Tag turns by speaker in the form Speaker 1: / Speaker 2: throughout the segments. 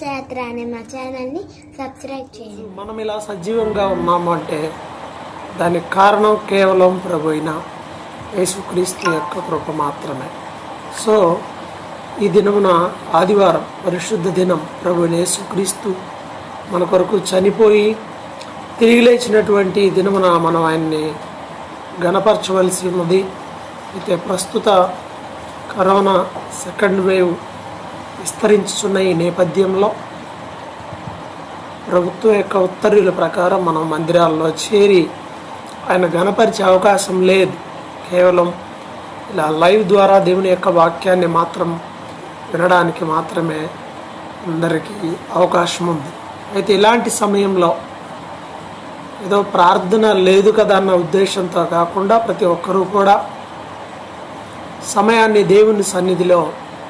Speaker 1: విశ్వాసయాత్ర అనే మా ఛానల్ని సబ్స్క్రైబ్ చేయండి.
Speaker 2: మనం ఇలా సజీవంగా ఉన్నాము అంటే దానికి కారణం కేవలం ప్రభు అయిన యేసుక్రీస్తు యొక్క కృప మాత్రమే. సో ఈ దినమున ఆదివారం పరిశుద్ధ దినం, ప్రభు యేసుక్రీస్తు మన కొరకు చనిపోయి తిరిగి లేచినటువంటి దినమున మనం ఆయన్ని గణపరచవలసి ఉన్నది. అయితే ప్రస్తుత కరోనా సెకండ్ వేవ్ విస్తరించుతున్న ఈ నేపథ్యంలో ప్రభుత్వం యొక్క ఉత్తర్వుల ప్రకారం మనం మందిరాల్లో చేరి ఆయన గణపరిచే అవకాశం లేదు. కేవలం ఇలా లైవ్ ద్వారా దేవుని యొక్క వాక్యాన్ని మాత్రం వినడానికి మాత్రమే అందరికీ అవకాశం ఉంది. అయితే ఇలాంటి సమయంలో ఏదో ప్రార్థన లేదు కదా అన్న ఉద్దేశంతో కాకుండా ప్రతి ఒక్కరూ కూడా సమయాన్ని దేవుని సన్నిధిలో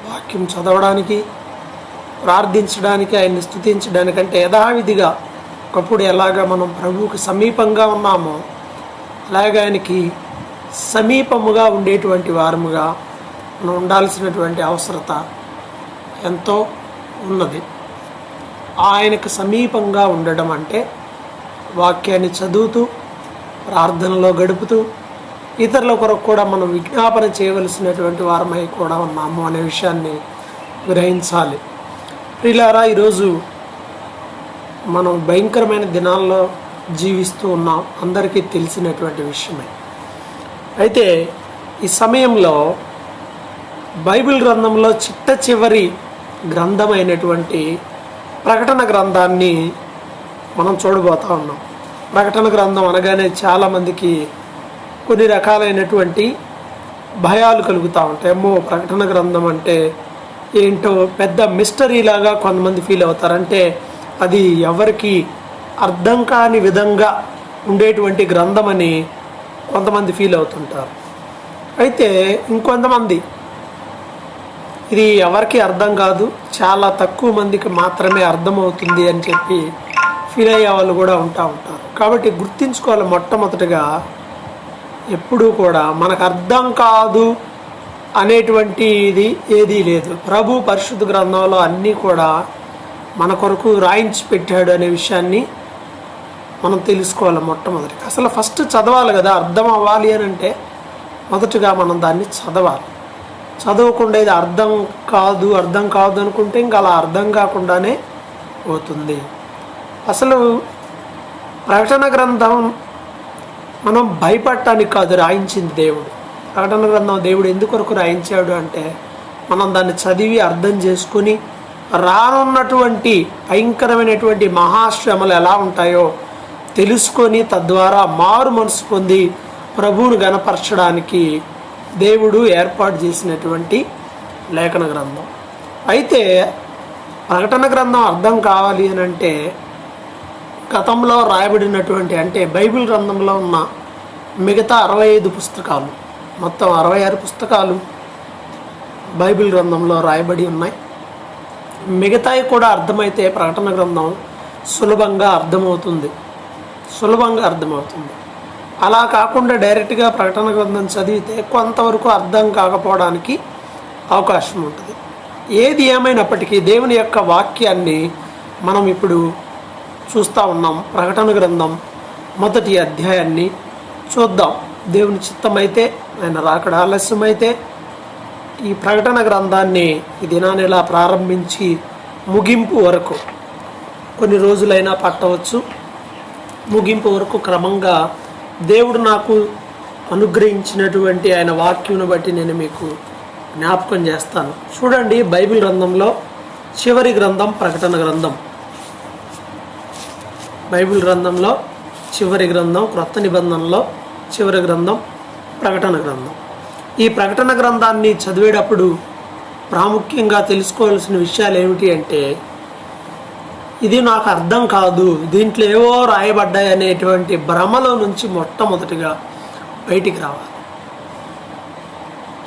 Speaker 2: వాక్యం చదవడానికి, ప్రార్థించడానికి, ఆయన్ని స్తుతించడానికి, అంటే యథావిధిగా ఒకప్పుడు ఎలాగ మనం ప్రభువుకి సమీపంగా ఉన్నామో అలాగే ఆయనకి సమీపముగా ఉండేటువంటి వారముగా మనం ఉండాల్సినటువంటి అవసరత ఎంతో ఉన్నది. ఆయనకు సమీపంగా ఉండడం అంటే వాక్యాన్ని చదువుతూ, ప్రార్థనలో గడుపుతూ, ఇతరుల కొరకు కూడా మనం విజ్ఞాపన చేయవలసినటువంటి వారమై కూడా ఉన్నాము అనే విషయాన్ని గ్రహించాలి. ప్రియులారా, ఈరోజు మనం భయంకరమైన దినాల్లో జీవిస్తూ ఉన్నాం, అందరికీ తెలిసినటువంటి విషయమే. అయితే ఈ సమయంలో బైబిల్ గ్రంథంలో చిట్ట చివరి గ్రంథమైనటువంటి ప్రకటన గ్రంథాన్ని మనం చూడబోతా ఉన్నాం. ప్రకటన గ్రంథం అనగానే చాలామందికి కొన్ని రకాలైనటువంటి భయాలు కలుగుతూ ఉంటాయి. ఏమో ప్రకటన గ్రంథం అంటే ఏంటో పెద్ద మిస్టరీ లాగా కొంతమంది ఫీల్ అవుతారు. అంటే అది ఎవరికి అర్థం కాని విధంగా ఉండేటువంటి గ్రంథం అని కొంతమంది ఫీల్ అవుతుంటారు. అయితే ఇంకొంతమంది ఇది ఎవరికి అర్థం కాదు, చాలా తక్కువ మందికి మాత్రమే అర్థమవుతుంది అని చెప్పి ఫీల్ అయ్యే వాళ్ళు కూడా ఉంటారు. కాబట్టి గుర్తించుకోవాలి, మొట్టమొదటిగా ఎప్పుడూ కూడా మనకు అర్థం కాదు అనేటువంటిది ఏదీ లేదు. ప్రభు పరిశుద్ధ గ్రంథంలో అన్నీ కూడా మన కొరకు రాయించి పెట్టాడు అనే విషయాన్ని మనం తెలుసుకోవాలి. మొట్టమొదటి అసలు ఫస్ట్ చదవాలి కదా, అర్థం అవ్వాలి అని అంటే మొదటగా మనం దాన్ని చదవాలి. చదవకుండా ఇది అర్థం కాదు అనుకుంటే ఇంకా అలా అర్థం కాకుండానే పోతుంది. అసలు ప్రకటన గ్రంథం మనం భయపడటానికి కాదు రాయించింది దేవుడు. ప్రకటన గ్రంథం దేవుడు ఎందుకొరకు రాయించాడు అంటే మనం దాన్ని చదివి అర్థం చేసుకుని రానున్నటువంటి భయంకరమైనటువంటి మహాశ్రమలు ఎలా ఉంటాయో తెలుసుకొని తద్వారా మారు మనసు పొంది ప్రభువును గణపరచడానికి దేవుడు ఏర్పాటు చేసినటువంటి లేఖన గ్రంథం. అయితే ప్రకటన గ్రంథం అర్థం కావాలి అని అంటే గతంలో రాయబడినటువంటి, అంటే బైబిల్ గ్రంథంలో ఉన్న మిగతా 65 పుస్తకాలు, మొత్తం 66 పుస్తకాలు బైబిల్ గ్రంథంలో రాయబడి ఉన్నాయి. మిగతాయి కూడా అర్థమైతే ప్రకటన గ్రంథం సులభంగా అర్థమవుతుంది. అలా కాకుండా డైరెక్ట్గా ప్రకటన గ్రంథం చదివితే కొంతవరకు అర్థం కాకపోవడానికి అవకాశం ఉంటుంది. ఏది ఏమైనప్పటికీ దేవుని యొక్క వాక్యాన్ని మనం ఇప్పుడు చూస్తూ ఉన్నాం. ప్రకటన గ్రంథం 1వ అధ్యాయాన్ని చూద్దాం. దేవుని చిత్తమైతే, ఆయన రాకడ ఆలస్యమైతే ఈ ప్రకటన గ్రంథాన్ని ఈ దినాన్ని ఇలా ప్రారంభించి ముగింపు వరకు కొన్ని రోజులైనా పట్టవచ్చు. ముగింపు వరకు క్రమంగా దేవుడు నాకు అనుగ్రహించినటువంటి ఆయన వాక్యంను బట్టి నేను మీకు జ్ఞాపకం చేస్తాను. చూడండి, బైబిల్ గ్రంథంలో చివరి గ్రంథం ప్రకటన గ్రంథం. బైబిల్ గ్రంథంలో చివరి గ్రంథం, క్రొత్త నిబంధనలో చివరి గ్రంథం ప్రకటన గ్రంథం. ఈ ప్రకటన గ్రంథాన్ని చదివేటప్పుడు ప్రాముఖ్యంగా తెలుసుకోవాల్సిన విషయాలు ఏమిటి అంటే, ఇది నాకు అర్థం కాదు, దీంట్లో ఏవో రాయబడ్డాయి అనేటువంటి భ్రమలో నుంచి మొట్టమొదటిగా బయటికి రావాలి.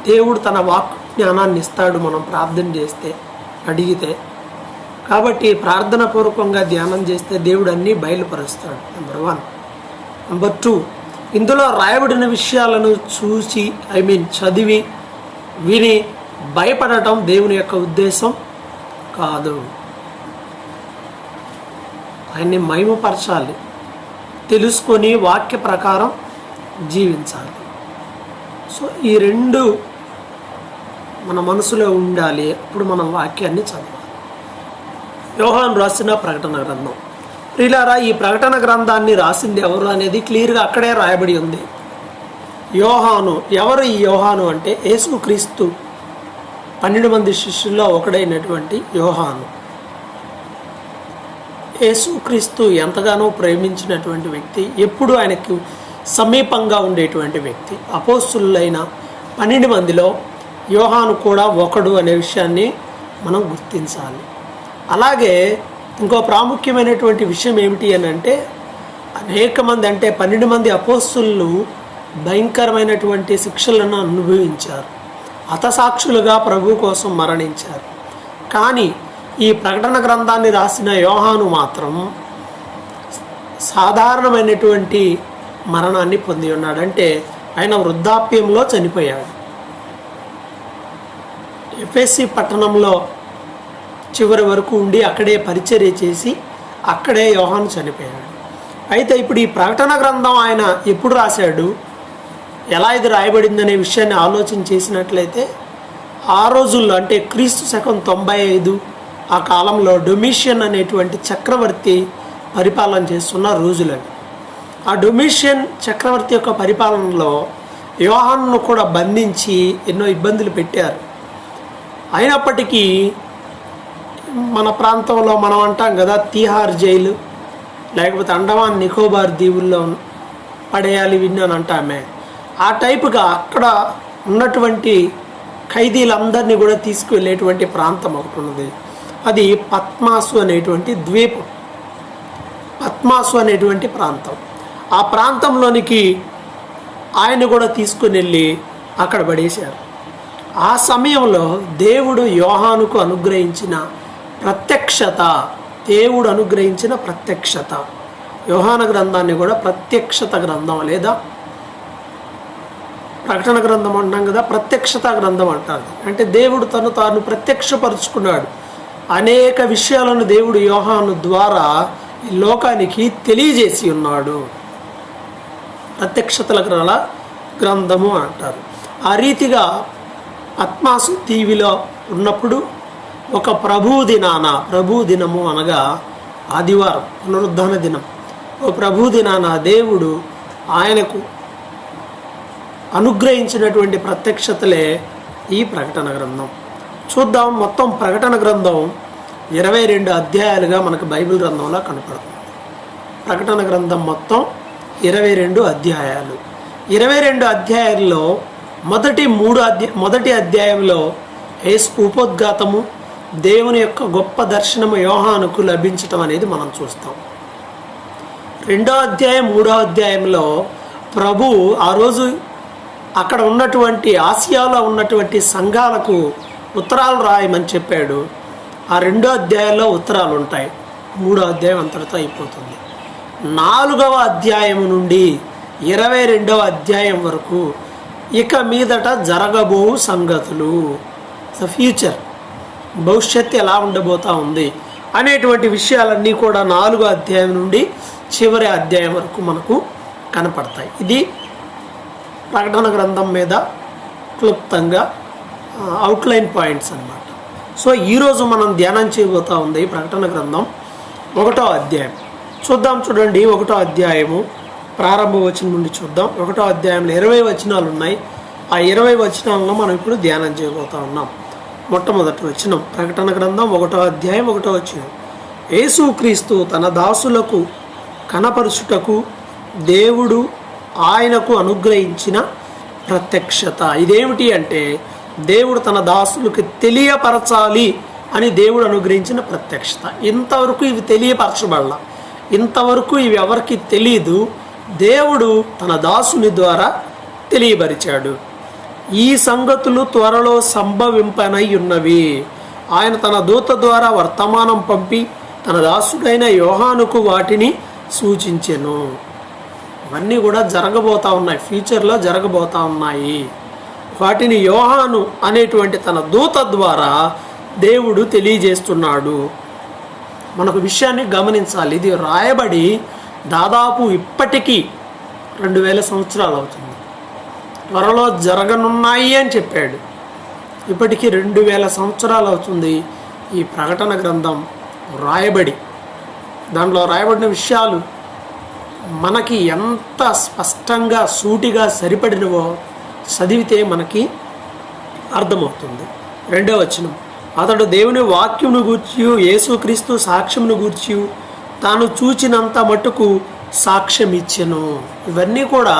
Speaker 2: దేవుడు తన వాక్ జ్ఞానాన్ని ఇస్తాడు మనం ప్రార్థన చేస్తే, అడిగితే. కాబట్టి ప్రార్థన పూర్వకంగా ధ్యానం చేస్తే దేవుడు అన్నీ బయలుపరుస్తాడు. నెంబర్ 1. నెంబర్ 2, ఇందులో రాయబడిన విషయాలను చూసి చదివి విని భయపడటం దేవుని యొక్క ఉద్దేశం కాదు. ఆయన్ని మహిమపరచాలి, తెలుసుకొని వాక్య ప్రకారం జీవించాలి. సో ఈ రెండు మన మనసులో ఉండాలి. అప్పుడు మనం వాక్యాన్ని చదవాలి. యోహాను రాసిన ప్రకటన గ్రంథం. ప్రియులారా, ఈ ప్రకటన గ్రంథాన్ని రాసింది ఎవరు అనేది క్లియర్గా అక్కడే రాయబడి ఉంది. యోహాను. ఎవరు ఈ యోహాను అంటే యేసుక్రీస్తు 12 మంది శిష్యుల్లో ఒకడైనటువంటి యోహాను. యేసుక్రీస్తు ఎంతగానో ప్రేమించినటువంటి వ్యక్తి, ఎప్పుడు ఆయనకు సమీపంగా ఉండేటువంటి వ్యక్తి. అపోస్తులైన 12 మందిలో యోహాను కూడా ఒకడు అనే విషయాన్ని మనం గుర్తించాలి. అలాగే ఇంకో ప్రాముఖ్యమైనటువంటి విషయం ఏమిటి అని అంటే, అనేక మంది అంటే 12 మంది అపోస్తులు భయంకరమైనటువంటి శిక్షలను అనుభవించారు, హతసాక్షులుగా ప్రభు కోసం మరణించారు. కానీ ఈ ప్రకటన గ్రంథాన్ని రాసిన యోహాను మాత్రం సాధారణమైనటువంటి మరణాన్ని పొంది ఉన్నాడు. అంటే ఆయన వృద్ధాప్యంలో చనిపోయాడు. ఎఫెసీ పట్టణంలో చివరి వరకు ఉండి అక్కడే పరిచర్య చేసి అక్కడే యోహాను చనిపోయాడు. అయితే ఇప్పుడు ఈ ప్రకటన గ్రంథం ఆయన ఎప్పుడు రాశాడు, ఎలా ఇది రాయబడిందనే విషయాన్ని ఆలోచన చేసినట్లయితే, ఆ రోజుల్లో అంటే క్రీస్తు శకం 95 ఆ కాలంలో డొమిషియన్ అనేటువంటి చక్రవర్తి పరిపాలన చేస్తున్న రోజులని. ఆ డొమిషియన్ చక్రవర్తి యొక్క పరిపాలనలో యోహానును కూడా బంధించి ఎన్నో ఇబ్బందులు పెట్టారు. అయినప్పటికీ మన ప్రాంతంలో మనం అంటాం కదా, తీహార్ జైలు, లేకపోతే అండమాన్ నికోబార్ దీవుల్లో పడేయాలి విన్నాను అంటామే. ఆ టైపుగా అక్కడ ఉన్నటువంటి ఖైదీలందరినీ కూడా తీసుకువెళ్ళేటువంటి ప్రాంతం ఒకటి ఉన్నది. అది పద్మాసు అనేటువంటి ద్వీపం, పద్మాసు అనేటువంటి ప్రాంతం. ఆ ప్రాంతంలోనికి ఆయన కూడా తీసుకుని వెళ్ళి అక్కడ పడేశారు. ఆ సమయంలో దేవుడు యోహానుకు అనుగ్రహించిన ప్రత్యక్షత, దేవుడు అనుగ్రహించిన ప్రత్యక్షత, యోహాను గ్రంథాన్ని కూడా ప్రత్యక్షత గ్రంథం లేదా ప్రకటన గ్రంథం అంటాం కదా, ప్రత్యక్షత గ్రంథం అంటారు. అంటే దేవుడు తాను ప్రత్యక్షపరుచుకున్నాడు. అనేక విషయాలను దేవుడు యోహాను ద్వారా ఈ లోకానికి తెలియజేసి ఉన్నాడు. ప్రత్యక్షతల గ్రంథము అంటారు. ఆ రీతిగా పద్మాసు దీవిలో ఉన్నప్పుడు ఒక ప్రభు దినము అనగా ఆదివారం, పునరుద్ధాన దినం, ఓ ప్రభు దినాన దేవుడు ఆయనకు అనుగ్రహించినటువంటి ప్రత్యక్షతలే ఈ ప్రకటన గ్రంథం. చూద్దాం. మొత్తం ప్రకటన గ్రంథం 22 అధ్యాయాలుగా మనకు బైబిల్ గ్రంథంలో కనపడుతుంది. ప్రకటన గ్రంథం మొత్తం 22 అధ్యాయాలు. 22 అధ్యాయాల్లో మొదటి అధ్యాయంలో యేసు ఉపోద్ఘాతము, దేవుని యొక్క గొప్ప దర్శనము యోహానుకు లభించటం అనేది మనం చూస్తాం. 2వ అధ్యాయం 3వ అధ్యాయంలో ప్రభు ఆ రోజు అక్కడ ఉన్నటువంటి ఆసియాలో ఉన్నటువంటి సంఘాలకు ఉత్తరాలు రాయమని చెప్పాడు. ఆ 2వ అధ్యాయంలో ఉత్తరాలు ఉంటాయి. 3వ అధ్యాయం అంతటితో అయిపోతుంది. 4వ అధ్యాయం నుండి 22వ అధ్యాయం వరకు ఇక మీదట జరగబో సంగతులు, ఫ్యూచర్, భవిష్యత్తు ఎలా ఉండబోతా ఉంది అనేటువంటి విషయాలన్నీ కూడా 4వ అధ్యాయం నుండి చివరి అధ్యాయం వరకు మనకు కనపడతాయి. ఇది ప్రకటన గ్రంథం మీద క్లుప్తంగా అవుట్లైన్ పాయింట్స్ అన్నమాట. సో ఈరోజు మనం ధ్యానం చేయబోతా ఉంది ప్రకటన గ్రంథం 1వ అధ్యాయం. చూడండి. 1వ అధ్యాయము ప్రారంభ వచనం నుండి చూద్దాం. 1వ అధ్యాయంలో 20 వచనాలు ఉన్నాయి. ఆ 20 వచనాలను మనం ఇప్పుడు ధ్యానం చేయబోతా ఉన్నాం. మొట్టమొదటి వచనం, ప్రకటన గ్రంథం 1వ అధ్యాయం 1వ వచనం. యేసుక్రీస్తు తన దాసులకు కనపరుచుటకు దేవుడు ఆయనకు అనుగ్రహించిన ప్రత్యక్షత. ఇదేమిటి అంటే, దేవుడు తన దాసులకు తెలియపరచాలి అని దేవుడు అనుగ్రహించిన ప్రత్యక్షత. ఇంతవరకు ఇవి తెలియపరచబడాల, ఇంతవరకు ఇవి ఎవరికి తెలియదు. దేవుడు తన దాసుని ద్వారా తెలియపరిచాడు. ఈ సంగతులు త్వరలో సంభవింపనై ఉన్నవి. ఆయన తన దూత ద్వారా వర్తమానం పంపి తన దాసుడైన యోహానుకు వాటిని సూచించెను. ఇవన్నీ కూడా జరగబోతా ఉన్నాయి, ఫ్యూచర్లో జరగబోతా ఉన్నాయి. వాటిని యోహాను అనేటువంటి తన దూత ద్వారా దేవుడు తెలియజేస్తున్నాడు. మనకు విషయాన్ని గమనించాలి. ఇది రాయబడి దాదాపు ఇప్పటికీ 2000 సంవత్సరాలు అవుతుంది. త్వరలో జరగనున్నాయి అని చెప్పాడు. ఇప్పటికీ 2000 సంవత్సరాలు అవుతుంది ఈ ప్రకటన గ్రంథం రాయబడి. దాంట్లో రాయబడిన విషయాలు మనకి ఎంత స్పష్టంగా సూటిగా సరిపడినవో చదివితే మనకి అర్థమవుతుంది. 2వ వచనం, అతడు దేవుని వాక్యమును గూర్చి యేసుక్రీస్తు సాక్ష్యమును గూర్చి తాను చూచినంత మట్టుకు సాక్ష్యం ఇచ్చెను. ఇవన్నీ కూడా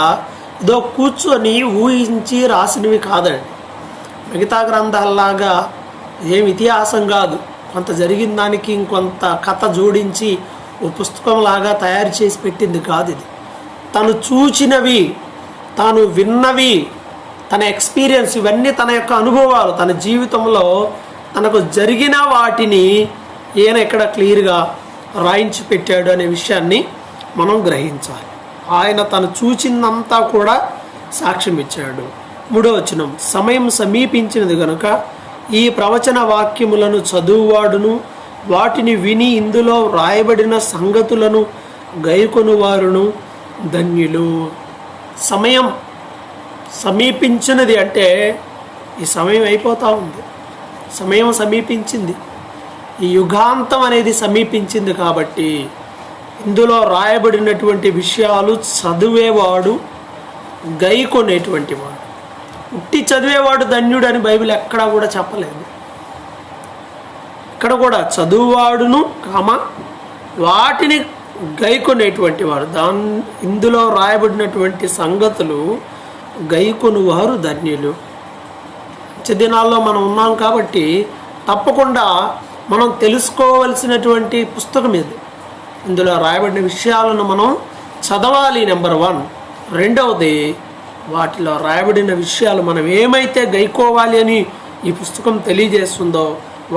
Speaker 2: ఇదో కూర్చొని ఊహించి రాసినవి కాదండి. మిగతా గ్రంథాల్లాగా ఏం ఇతిహాసం కాదు. కొంత జరిగిన దానికి ఇంకొంత కథ జోడించి ఓ పుస్తకంలాగా తయారు చేసి పెట్టింది కాదు ఇది. తను చూచినవి, తాను విన్నవి, తన ఎక్స్పీరియన్స్, ఇవన్నీ తన యొక్క అనుభవాలు, తన జీవితంలో తనకు జరిగిన వాటిని ఈయన ఇక్కడ క్లియర్గా రాయించి పెట్టాడు అనే విషయాన్ని మనం గ్రహించాలి. ఆయన తను చూచిందంతా కూడా సాక్ష్యం ఇచ్చాడు. 3వ వచనం, సమయం సమీపించినది గనుక ఈ ప్రవచన వాక్యములను చదువువాడును వాటిని విని ఇందులో రాయబడిన సంగతులను గైకొనువారును ధన్యులు. సమయం సమీపించినది అంటే ఈ సమయం అయిపోతూ ఉంది. సమయం సమీపించింది. ఈ యుగాంతం అనేది సమీపించింది. కాబట్టి ఇందులో రాయబడినటువంటి విషయాలు చదివేవాడు, గైకొనేటువంటి వాడు. ఉట్టి చదివేవాడు ధన్యుడు అని బైబిల్ ఎక్కడా కూడా చెప్పలేదు. ఇక్కడ కూడా చదువువాడును వాటిని గైకొనేటువంటి వాడు, ఇందులో రాయబడినటువంటి సంగతులు గైకొనువారు ధన్యులు. దినాల్లో మనం ఉన్నాం కాబట్టి తప్పకుండా మనం తెలుసుకోవలసినటువంటి పుస్తకం ఇది. ఇందులో రాయబడిన విషయాలను మనం చదవాలి. నెంబర్ 1. 2వది, వాటిలో రాయబడిన విషయాలు మనం ఏమైతే గైకోవాలి అని ఈ పుస్తకం తెలియజేస్తుందో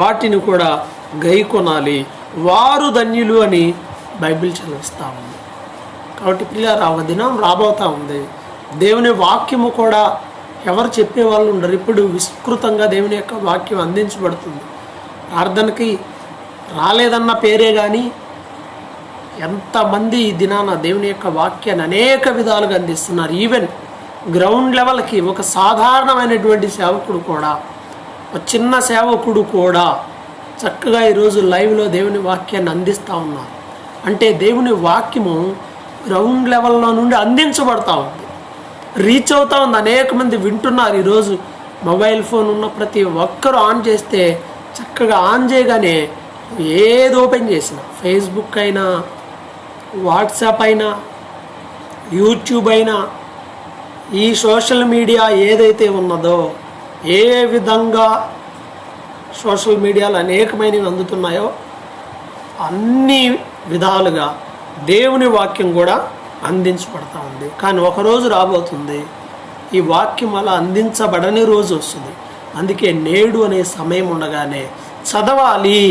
Speaker 2: వాటిని కూడా గైకొనాలి. వారు ధన్యులు అని బైబిల్ చదివిస్తూ ఉంది. కాబట్టి పిల్లలు ఒక దినం రాబోతూ ఉంది. దేవుని వాక్యము కూడా ఎవరు చెప్పేవాళ్ళు ఉండరు. ఇప్పుడు విస్తృతంగా దేవుని యొక్క వాక్యం అందించబడుతుంది. ప్రార్థనకి రాలేదన్న పేరే కానీ ఎంతమంది ఈ దినాన దేవుని యొక్క వాక్యాన్ని అనేక విధాలుగా అందిస్తున్నారు. ఈవెన్ గ్రౌండ్ లెవెల్కి ఒక సాధారణమైనటువంటి సేవకుడు కూడా, ఒక చిన్న సేవకుడు కూడా చక్కగా ఈరోజు లైవ్లో దేవుని వాక్యాన్ని అందిస్తూ ఉన్నారు. అంటే దేవుని వాక్యము గ్రౌండ్ లెవెల్లో నుండి అందించబడతా ఉంది, రీచ్ అవుతా ఉంది. అనేక మంది వింటున్నారు. ఈరోజు మొబైల్ ఫోన్ ఉన్న ప్రతి ఒక్కరూ ఆన్ చేస్తే చక్కగా ఆన్ చేయగానే ఏది ఓపెన్ చేసినా, ఫేస్బుక్ అయినా, వాట్సాప్ అయినా, యూట్యూబ్ అయినా, ఈ సోషల్ మీడియా ఏదైతే ఉన్నదో, ఏ విధంగా సోషల్ మీడియాలో అనేకమైనవి అందుతున్నాయో అన్ని విధాలుగా దేవుని వాక్యం కూడా అందించబడతా ఉంది. కానీ ఒకరోజు రాబోతుంది ఈ వాక్యం అలా అందించబడని రోజు వస్తుంది. అందుకే నేడు అనే సమయం ఉండగానే చదవాలి.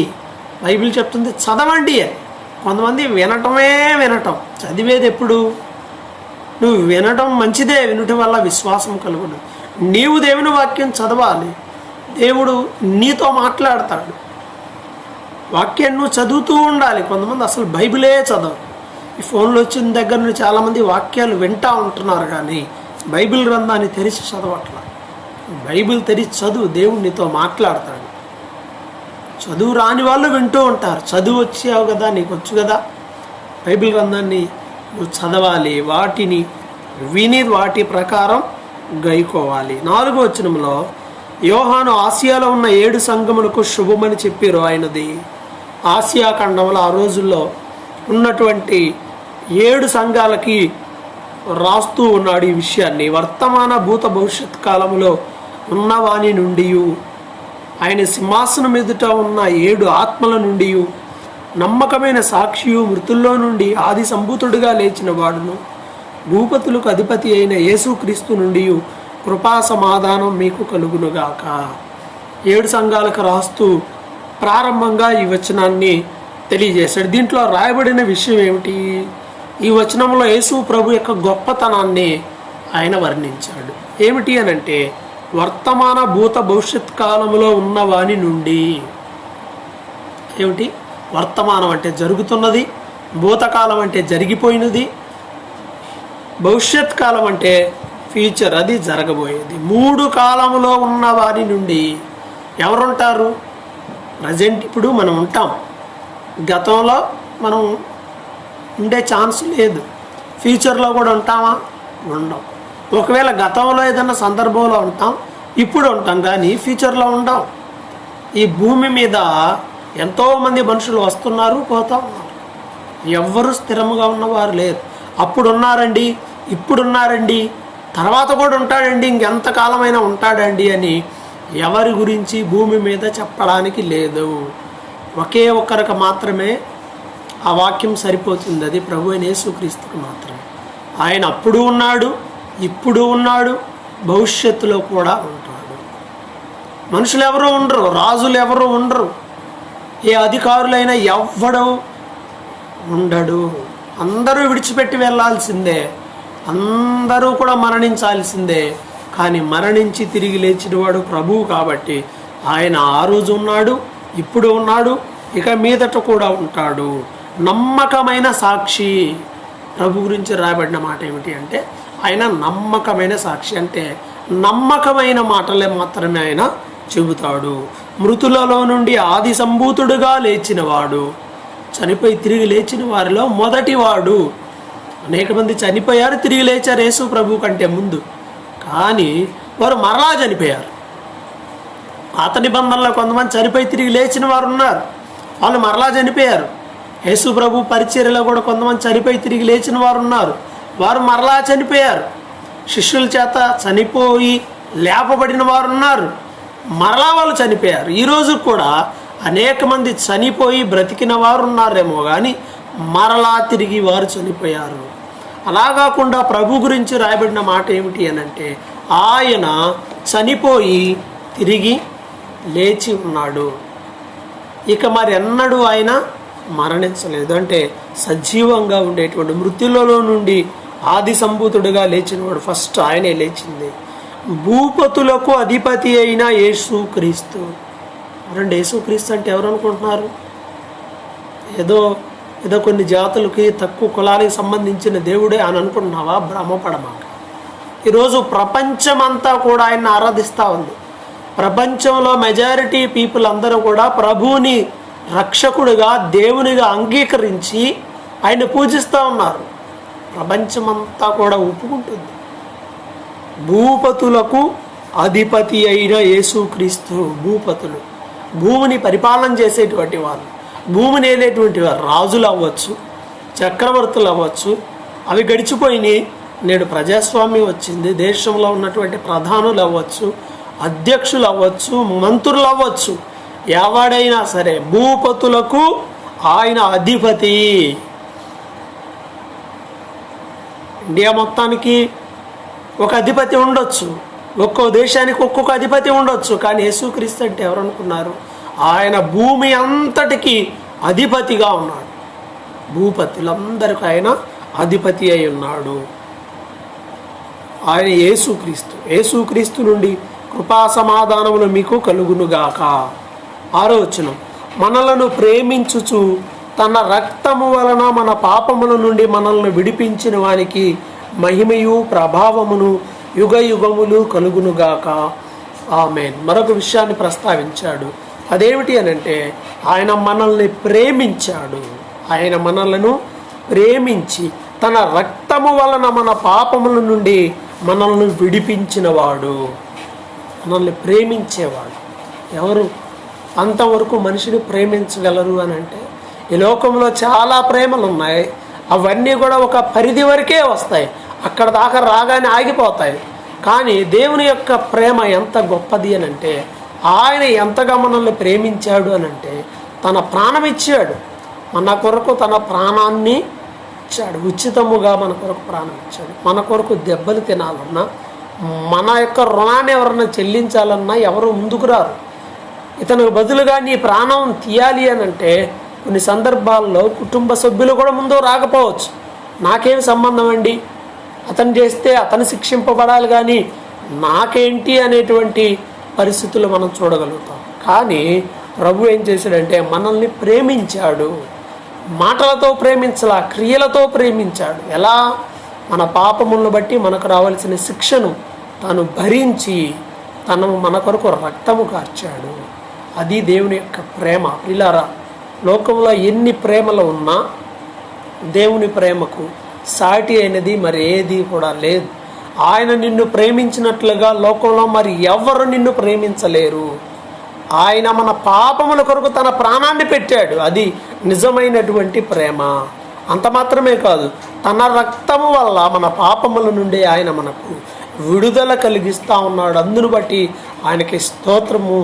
Speaker 2: బైబిల్ చెప్తుంది చదవండి అని. కొంతమంది వినటం, చదివేది ఎప్పుడు? నువ్వు వినటం మంచిదే, వినటం వల్ల విశ్వాసం కలుగును. నీవు దేవుని వాక్యం చదవాలి. దేవుడు నీతో మాట్లాడతాడు. వాక్యాన్ని నువ్వు చదువుతూ ఉండాలి. కొంతమంది అసలు బైబిలే చదవరు. ఈ ఫోన్లో వచ్చిన దగ్గర నుండి చాలామంది వాక్యాలు వింటూ ఉంటున్నారు కానీ బైబిల్ గ్రంథాన్ని తెరిచి చదవట్లా. బైబిల్ తెరిచి చదువు, దేవుడు నీతో మాట్లాడతాడు. చదువు రాని వాళ్ళు వింటూ ఉంటారు. చదువు వచ్చావు కదా, నీకు వచ్చు కదా, బైబిల్ గ్రంథాన్ని నువ్వు చదవాలి. వాటిని విని వాటి ప్రకారం గైకోవాలి. 4వ వచనంలో యోహాను ఆసియాలో ఉన్న 7 సంఘములకు శుభమని చెప్పారు. ఆయనది ఆసియా ఖండంలో ఆ రోజుల్లో ఉన్నటువంటి 7 సంఘాలకి రాస్తూ ఉన్నాడు ఈ విషయాన్ని. వర్తమాన భూత భవిష్యత్ కాలంలో ఉన్నవాని నుండి, ఆయన సింహాసనం ఎదుట ఉన్న 7 ఆత్మల నుండి, నమ్మకమైన సాక్షియు, మృతుల్లో నుండి ఆది సంభూతుడిగా లేచిన వాడును, భూపతులకు అధిపతి అయిన యేసుక్రీస్తు నుండి కృపా సమాధానం మీకు కలుగునుగాక. 7 సంఘాలకు రాస్తూ ప్రారంభంగా ఈ వచనాన్ని తెలియజేశాడు. దీంట్లో రాయబడిన విషయం ఏమిటి? ఈ వచనంలో యేసు ప్రభు యొక్క గొప్పతనాన్ని ఆయన వర్ణించాడు. ఏమిటి అనంటే వర్తమాన భూత భవిష్యత్ కాలంలో ఉన్నవాని నుండి. ఏమిటి? వర్తమానం అంటే జరుగుతున్నది, భూతకాలం అంటే జరిగిపోయినది, భవిష్యత్ కాలం అంటే ఫ్యూచర్, అది జరగబోయేది. 3 కాలంలో ఉన్న వారి నుండి ఎవరుంటారు? ప్రజెంట్ ఇప్పుడు మనం ఉంటాం, గతంలో మనం ఉండే ఛాన్స్ లేదు. ఫ్యూచర్లో కూడా ఉంటామా? ఉండం. ఒకవేళ గతంలో ఏదైనా సందర్భంలో ఉంటాం, ఇప్పుడు ఉంటాం, కానీ ఫ్యూచర్లో ఉండం. ఈ భూమి మీద ఎంతోమంది మనుషులు వస్తున్నారు, పోతూ ఉన్నారు. ఎవ్వరూ స్థిరంగా ఉన్నవారు లేరు. అప్పుడు ఉన్నారండి, ఇప్పుడున్నారండి, తర్వాత కూడా ఉంటాడండి, ఇంకెంతకాలమైనా ఉంటాడండి అని ఎవరి గురించి భూమి మీద చెప్పడానికి లేదు. ఒకే ఒక్కరికి మాత్రమే ఆ వాక్యం సరిపోతుంది, అది ప్రభు అయిన యేసుక్రీస్తుకు మాత్రమే. ఆయన అప్పుడు ఉన్నాడు, ఇప్పుడు ఉన్నాడు, భవిష్యత్తులో కూడా ఉంటాడు. మనుషులు ఎవరు ఉండరు, రాజులు ఎవరు ఉండరు, ఏ అధికారులైనా ఎవ్వడు ఉండడు. అందరూ విడిచిపెట్టి వెళ్ళాల్సిందే, అందరూ కూడా మరణించాల్సిందే. కానీ మరణించి తిరిగి లేచినవాడు ప్రభువు కాబట్టి ఆయన ఆ రోజు ఉన్నాడు, ఇప్పుడు ఉన్నాడు, ఇక మీదట కూడా ఉంటాడు. నమ్మకమైన సాక్షి. ప్రభు గురించి రాయబడిన మాట ఏమిటి అంటే ఆయన నమ్మకమైన సాక్షి. అంటే నమ్మకమైన మాటలే మాత్రమే ఆయన చెబుతాడు. మృతులలో నుండి ఆది సంభూతుడుగా లేచినవాడు, చనిపోయి తిరిగి లేచిన వారిలో మొదటివాడు. అనేక మంది చనిపోయారు, తిరిగి లేచారు యేసు ప్రభు కంటే ముందు, కానీ వారు మరలా చనిపోయారు. పాత నిబంధనలో కొంతమంది చనిపోయి తిరిగి లేచిన వారు ఉన్నారు, వాళ్ళు మరలా చనిపోయారు. యేసు ప్రభు పరిచర్యలో కూడా కొంతమంది చనిపోయి తిరిగి లేచిన వారు ఉన్నారు, వారు మరలా చనిపోయారు. శిష్యుల చేత చనిపోయి లేపబడిన వారు ఉన్నారు, మరలా వాళ్ళు చనిపోయారు. ఈరోజు కూడా అనేక మంది చనిపోయి బ్రతికిన వారు ఉన్నారేమో కానీ మరలా తిరిగి వారు చనిపోయారు. అలా కాకుండా ప్రభు గురించి రాయబడిన మాట ఏమిటి అని అంటే ఆయన చనిపోయి తిరిగి లేచి ఉన్నాడు. ఇక మరి ఎన్నడూ ఆయన మరణించలేదు. అంటే సజీవంగా ఉండేటువంటి మృతులలో నుండి ఆది సంభూతుడుగా లేచినవాడు, ఫస్ట్ ఆయనే లేచింది. భూపతులకు అధిపతి అయిన యేసుక్రీస్తు. ఎవరండి యేసుక్రీస్తు అంటే ఎవరు అనుకుంటున్నారు? ఏదో కొన్ని జాతులకి తక్కువ కులానికి సంబంధించిన దేవుడే అని అనుకుంటున్నావా? భ్రమపడమాక. ఈరోజు ప్రపంచమంతా కూడా ఆయన్ని ఆరాధిస్తూ ఉంది. ప్రపంచంలో మెజారిటీ పీపుల్ అందరూ కూడా ప్రభువుని రక్షకుడిగా, దేవునిగా అంగీకరించి ఆయన పూజిస్తూ ఉన్నారు. ప్రపంచమంతా కూడా ఒప్పుకుంటుంది. భూపతులకు అధిపతి అయిన యేసుక్రీస్తు. భూపతులు భూమిని పరిపాలన చేసేటువంటి వాళ్ళు, భూమిని ఏలేటువంటి వారు, రాజులు అవ్వచ్చు, చక్రవర్తులు అవ్వచ్చు. అవి గడిచిపోయినాయి. నేడు ప్రజాస్వామ్యం వచ్చింది. దేశంలో ఉన్నటువంటి ప్రధానులు అవ్వచ్చు, అధ్యక్షులు అవ్వచ్చు, మంత్రులు అవ్వచ్చు, ఎవడైనా సరే భూపతులకు ఆయన అధిపతి. ఇండియా మొత్తానికి ఒక అధిపతి ఉండొచ్చు, ఒక్కో దేశానికి ఒక్కొక్క అధిపతి ఉండొచ్చు, కానీ యేసుక్రీస్తు అంటే ఎవరు అనుకున్నారు? ఆయన భూమి అంతటికి అధిపతిగా ఉన్నాడు. భూపతులందరికీ ఆయన అధిపతి అయి ఉన్నాడు. ఆయన యేసుక్రీస్తు. యేసుక్రీస్తు నుండి కృపా సమాధానములు మీకు కలుగునుగాక. 6వ వచనం, మనలను ప్రేమించుచు తన రక్తము వలన మన పాపముల నుండి మనల్ని విడిపించిన వానికి మహిమయు ప్రభావమును యుగ యుగములు కలుగునుగాక. ఆమేన్. మరొక విషయాన్ని ప్రస్తావించాడు. అదేమిటి అని అంటే ఆయన మనల్ని ప్రేమించాడు. ఆయన మనలను ప్రేమించి తన రక్తము వలన మన పాపముల నుండి మనల్ని విడిపించినవాడు. మనల్ని ప్రేమించేవాడు. ఎవరు అంతవరకు మనిషిని ప్రేమించగలరు అని అంటే ఈ లోకంలో చాలా ప్రేమలు ఉన్నాయి. అవన్నీ కూడా ఒక పరిధి వరకే వస్తాయి, అక్కడ దాకా రాగానే ఆగిపోతాయి. కానీ దేవుని యొక్క ప్రేమ ఎంత గొప్పది అని అంటే ఆయన ఎంతగా మనల్ని ప్రేమించాడు అని అంటే తన ప్రాణం ఇచ్చాడు. మన కొరకు తన ప్రాణాన్ని ఇచ్చాడు. ఉచితముగా మన కొరకు ప్రాణం ఇచ్చాడు. మన కొరకు దెబ్బలు తినాలన్నా, మన యొక్క రుణాన్ని ఎవరన్నా చెల్లించాలన్నా ఎవరు ముందుకు రారు. ఇతనికి బదులుగా నీ ప్రాణం తీయాలి అని అంటే కొన్ని సందర్భాల్లో కుటుంబ సభ్యులు కూడా ముందు రాకపోవచ్చు. నాకేం సంబంధం అండి, అతను చేస్తే అతను శిక్షింపబడాలి కానీ నాకేంటి అనేటువంటి పరిస్థితులు మనం చూడగలుగుతాం. కానీ ప్రభు ఏం చేశాడంటే మనల్ని ప్రేమించాడు. మాటలతో ప్రేమించలా, క్రియలతో ప్రేమించాడు. ఎలా? మన పాపములను బట్టి మనకు రావాల్సిన శిక్షను తాను భరించి తను మన కొరకు రక్తము కార్చాడు. అది దేవుని యొక్క ప్రేమ. ప్రియులారా, లోకంలో ఎన్ని ప్రేమలు ఉన్నా దేవుని ప్రేమకు సాటి అయినది మరి ఏది కూడా లేదు. ఆయన నిన్ను ప్రేమించినట్లుగా లోకంలో మరి ఎవరు నిన్ను ప్రేమించలేరు. ఆయన మన పాపముల కొరకు తన ప్రాణాన్ని పెట్టాడు. అది నిజమైనటువంటి ప్రేమ. అంత మాత్రమే కాదు, తన రక్తము వల్ల మన పాపముల నుండి ఆయన మనకు విడుదల కలిగిస్తూ ఉన్నాడు. అందును బట్టి ఆయనకి స్తోత్రము,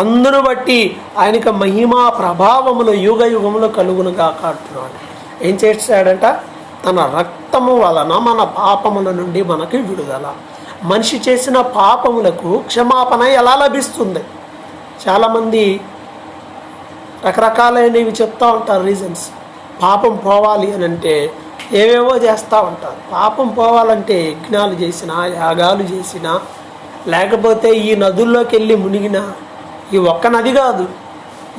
Speaker 2: అందును బట్టి ఆయనకి మహిమా ప్రభావములు యుగ యుగములు కలుగునుగా కాటున్నాడు. ఏం చేశాడంట? తన రక్తము వలన మన పాపముల నుండి మనకి విడుదల. మనిషి చేసిన పాపములకు క్షమాపణ ఎలా లభిస్తుంది? చాలామంది రకరకాలైనవి చెప్తూ ఉంటారు రీజన్స్. పాపం పోవాలి అని అంటే ఏవేవో చేస్తూ ఉంటారు. పాపం పోవాలంటే యజ్ఞాలు చేసినా, యాగాలు చేసినా, లేకపోతే ఈ నదుల్లోకి వెళ్ళి మునిగినా, ఈ ఒక్క నది కాదు,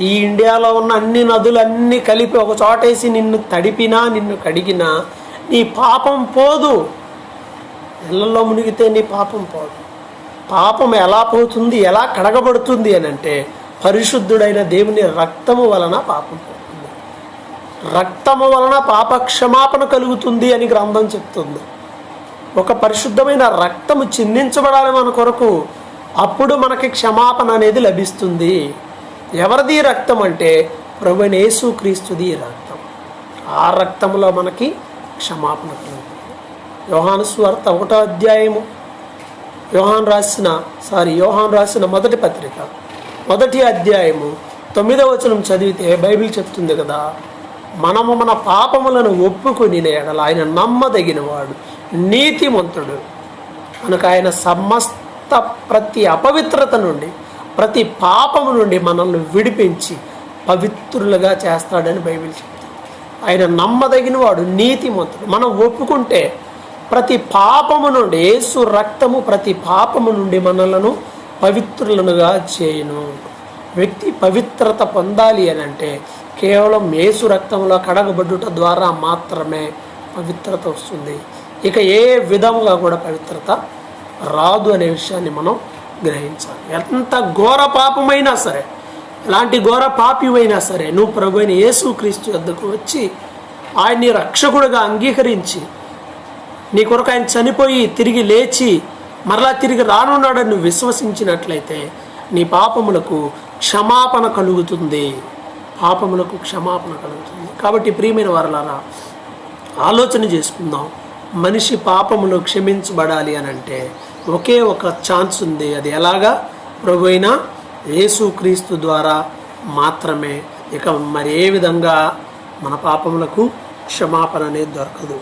Speaker 2: ఈ ఇండియాలో ఉన్న అన్ని నదులన్నీ కలిపి ఒక చోటేసి నిన్ను తడిపినా, నిన్ను కడిగినా నీ పాపం పోదు. ఇళ్లలో మునిగితే నీ పాపం పోదు. పాపం ఎలా పోతుంది, ఎలా కడగబడుతుంది అని అంటే పరిశుద్ధుడైన దేవుని రక్తము వలన పాపం పోతుంది. రక్తము వలన పాప క్షమాపణ కలుగుతుంది అని గ్రంథం చెప్తుంది. ఒక పరిశుద్ధమైన రక్తము చిందించబడాలి మన కొరకు, అప్పుడు మనకి క్షమాపణ అనేది లభిస్తుంది. ఎవరిది రక్తం అంటే ప్రభువైన యేసుక్రీస్తుది రక్తం. ఆ రక్తంలో మనకి క్షమాపణ కలుగుతుంది. యోహాను సువార్త 1వ అధ్యాయము, యోహాను రాసిన మొదటి పత్రిక 1వ అధ్యాయము 9వ వచనం చదివితే బైబిల్ చెప్తుంది కదా, మనము మన పాపములను ఒప్పుకొని ఎడల ఆయన నమ్మదగినవాడు, నీతిమంతుడు కనుక ఆయన సమస్త ప్రతి అపవిత్రత నుండి, ప్రతి పాపము నుండి మనల్ని విడిపించి పవిత్రులుగా చేస్తాడని బైబిల్ చెప్తుంది. ఆయన నమ్మదగినవాడు, నీతిమంతుడు. మనం ఒప్పుకుంటే ప్రతి పాపము నుండి, యేసు రక్తము ప్రతి పాపము నుండి మనలను పవిత్రులనుగా చేయును. వ్యక్తి పవిత్రత పొందాలి అని అంటే కేవలం యేసు రక్తంలో కడగబడుట ద్వారా మాత్రమే పవిత్రత వస్తుంది. ఇక ఏ విధముగా కూడా పవిత్రత రాదు అనే విషయాన్ని మనం గ్రహించాలి. ఎంత ఘోర పాపమైనా సరే, ఎలాంటి ఘోర పాపివైనా సరే, నువ్వు ప్రభువైన యేసుక్రీస్తు వద్దకు వచ్చి ఆయన్ని రక్షకుడుగా అంగీకరించి, నీ కొరకు ఆయన చనిపోయి తిరిగి లేచి మరలా తిరిగి రానున్నాడని నువ్వు విశ్వసించినట్లయితే నీ పాపములకు క్షమాపణ కలుగుతుంది. పాపములకు క్షమాపణ కలుగుతుంది. కాబట్టి ప్రియమైన వారలారా, ఆలోచన చేసుకుందాం. మనిషి పాపములు క్షమించబడాలి అని అంటే ఒకే ఒక ఛాన్స్ ఉంది. అది ఎలాగా? ప్రభువైన యేసుక్రీస్తు ద్వారా మాత్రమే. ఇక మరి ఏ విధంగా మన పాపములకు క్షమాపణ అనేది దొరకదు.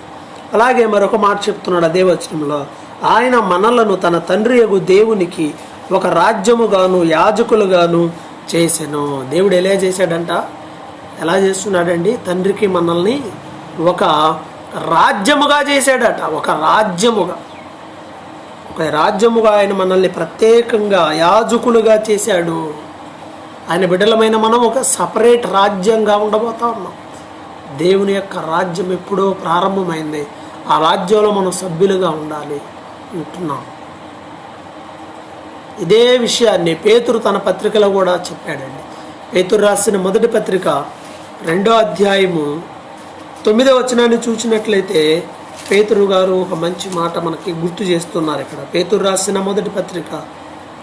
Speaker 2: అలాగే మరొక మాట చెప్తున్నాడు అదే వచనంలో, ఆయన మనలను తన తండ్రి యగు దేవునికి ఒక రాజ్యముగాను యాజకులుగాను చేసెను. దేవుడు ఎలా చేశాడంట? ఎలా చేస్తున్నాడండి? తండ్రికి మనల్ని ఒక రాజ్యముగా చేశాడట. ఒక రాజ్యముగా ఆయన మనల్ని ప్రత్యేకంగా యాజకులుగా చేశాడు. ఆయన బిడ్డలమైన మనం ఒక సపరేట్ రాజ్యంగా ఉండబోతా ఉన్నాం. దేవుని యొక్క రాజ్యం ఎప్పుడో ప్రారంభమైంది. ఆ రాజ్యంలో మనం సభ్యులుగా ఉండాలి ఉంటున్నాం. ఇదే విషయాన్ని పేతురు తన పత్రికలో కూడా చెప్పాడండి. పేతురు రాసిన మొదటి పత్రిక 2వ అధ్యాయము 9వ వచనాన్ని చూసినట్లయితే పేతురు గారు ఒక మంచి మాట మనకి గుర్తు చేస్తున్నారు ఇక్కడ. పేతురు రాసిన మొదటి పత్రిక